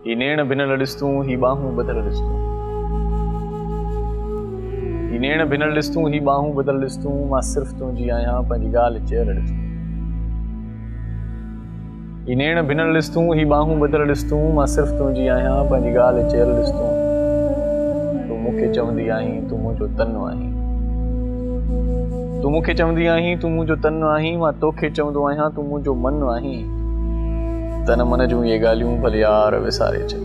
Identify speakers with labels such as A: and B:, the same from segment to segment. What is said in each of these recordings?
A: ही नेण भिनल ॾिस्तूं ही बाहूं बदल ॾिस्तूं ही नेण भिनल ॾिस्तूं ही बाहूं बदल ॾिस्तूं मां सिर्फ़ तुंहिंजी आहियां पंहिंजी ॻाल्हि चयल ॾिस्तूं ही नेण भिनल ॾिस्तूं ही बाहूं बदल ॾिस्तूं मां सिर्फ़ तुंहिंजी आहियां पंहिंजी ॻाल्हि चयल ॾिस्तूं तूं मूंखे चवंदी आहीं तूं मुंहिंजो तन आहीं तूं मूंखे चवंदी आहीं तूं मुंहिंजो तन आहीं मां तोखे चवंदो आहियां तूं मुंहिंजो मन आहीं तन मन जूं इहे ॻाल्हियूं भले यार विसारे छॾ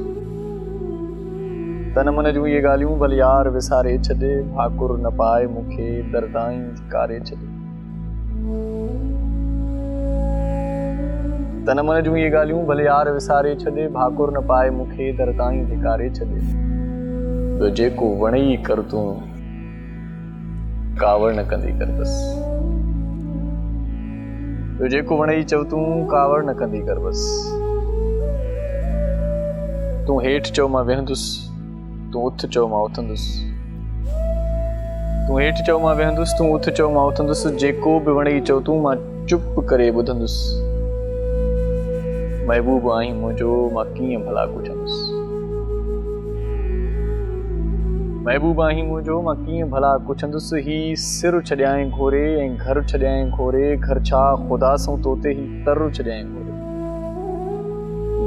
A: तन मन जूं इहे ॻाल्हियूं भले यार विसारे छॾ भाकुर न पाए मूंखे दरदाई धिकारे छॾ तन मन जूं इहे ॻाल्हियूं भले यार विसारे छॾ भाकुर न पाए मूंखे दरदाई धिकारे छॾ ॿियो जेको वणई कर तूं कावड़ न कंदी कर बस ॿियो जेको वणई चव तूं कावड़ न कंदी कर बस तूं हेठि चओ मां वेहंदुसि तूं उथ चओ मां उथंदुसि तूं हेठि चओ मां वेहंदुसि तूं उथ चओ मां उथंदुसि जेको बि वणई चओ तूं मां चुप करे ॿुधंदुसि महबूब आहीं मुंहिंजो मां कीअं भला पुछंदुसि महबूब आहीं मुंहिंजो मां कीअं भला पुछंदुसि ही सिर छॾियां घोरे ऐं घर छॾियां घोरे घर छा ख़ुदा सां तोते ही तर छॾियां घोरे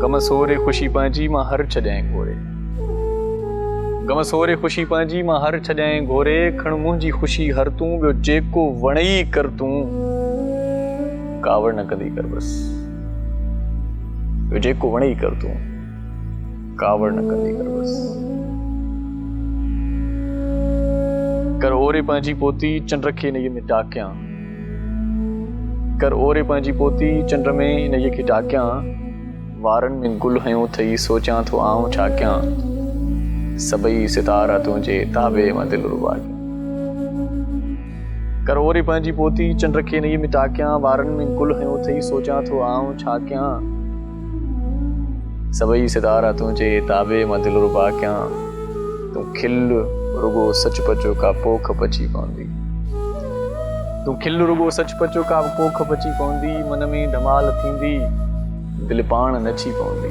A: गम सोरे ख़ुशी पंहिंजी मां हर छॾियां घोरे गम सोरे ख़ुशी पंहिंजी मां हर छॾियां घोरे खण मुंहिंजी ख़ुशी हर तूं ॿियो जेको वणई कर तूं कावड़ न कंदी कर बस ॿियो जेको वणई कर तूं कावड़ न कंदी कर बस कर ओरे पंहिंजी पोती चंड खे नईअ में टाकियां कर ओरे पंहिंजी पोती चंड में नईअ खे टाकियां वारनि में गुल हयो अथई सोचां थो आऊं छा कयां सभई सितारा तुंहिंजे ताबे मां दिलि रुबा कर ओरे पंहिंजी पोती चंड खे नईअ में टाकियां वारनि में गुल हयो अथई सोचां थो आऊं छा कयां सभई सितारा तुंहिंजे ताबे मां दिलि रुबा कयां तूं खिल रुगो सच पचो का पोख पची पवंदी तूं खिल रुगो सच पचो का पोख पची पवंदी मन में धमाल थींदी दिलि पाण नची पवंदी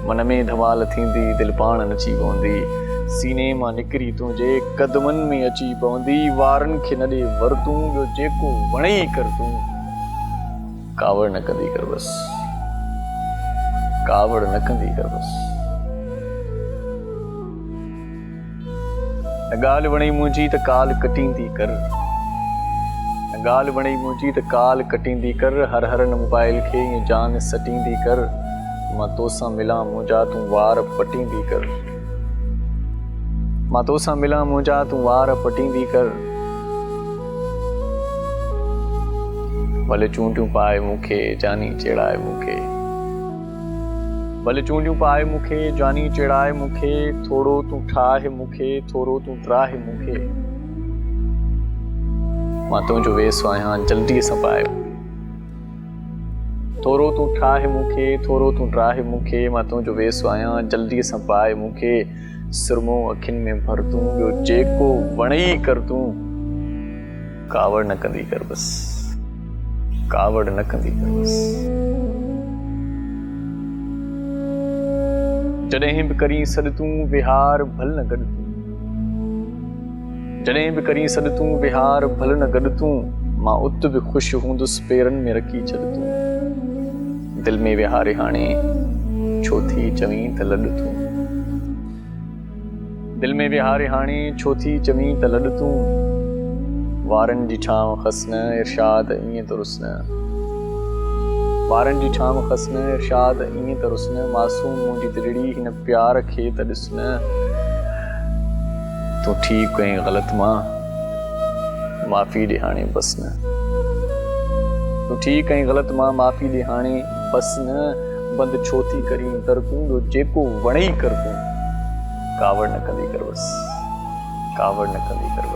A: मन में धमाल थींदी दिलि पाण नची पवंदी सीने मां निकिरी तुंहिंजे कदमनि में अची पवंदी वारनि खे न ॾे वरतूं ॿियो जेको वणई कर तूं कावड़ न कंदी कर बस कावड़ न कंदी कर बस ॻाल्हि वणई मुंहिंजी त काल कटींदी कर ॻाल्हि वणई मुंहिंजी त काल कटींदी कर हर हर मोबाइल खे ईअं जान सटींदी कर मां तोसां मिलां मुंहिंजा तूं वार पटींदी कर मां तोसां मिलां मुंहिंजा तूं वार पटींदी कर भले चूंडियूं पाए मूंखे जानी चेड़ाए मूंखे भले चूंडियूं पाए मूंखे जानी चेड़ाए मूंखे थोरो तूं ठाहे मूंखे थोरो तूं त्राहे मूंखे मां तुंहिंजो वेसो आहियां जल्दीअ सां पाए थोरो तूं ठाहे मूंखे थोरो तूं त्राहे मूंखे मां तुंहिंजो वेसो आहियां जल्दीअ सां पाए मूंखे सुरमो अखियुनि में भर तूं ॿियो जेको वणई कर तूं कावड़ न कंदी कर बस कावड़ न कंदी कर बस जॾहिं बि करीं सॾ तूं विहार भल न गॾु तूं जॾहिं बि करीं सॾ तूं विहार भल न गॾु तूं मां उत बि ख़ुशि हूंदुसि पेरनि में रखी छॾ तूं दिलि में विहारे हाणे छो थी चवीं त लॾ तूं दिलि में विहारे हाणे छो थी चवीं त लॾ तूं वारनि जी छांव खसन इरशाद ईअं त रुसन वारनि जी छांव खसन इरशाद ईअं त रुसन मासूम मुंहिंजी दिलड़ी हिन प्यार खे त ॾिस न तूं ठीकु कहीं ग़लति मां माफ़ी ॾे हाणे बस न तूं ठीकु कहीं ग़लति मां माफ़ी ॾे हाणे बस न बंदि छो थी करीं दर तूं ॿियो जेको वणई कर तूं कावड़ न कंदी कर बस कावड़ न कंदी कर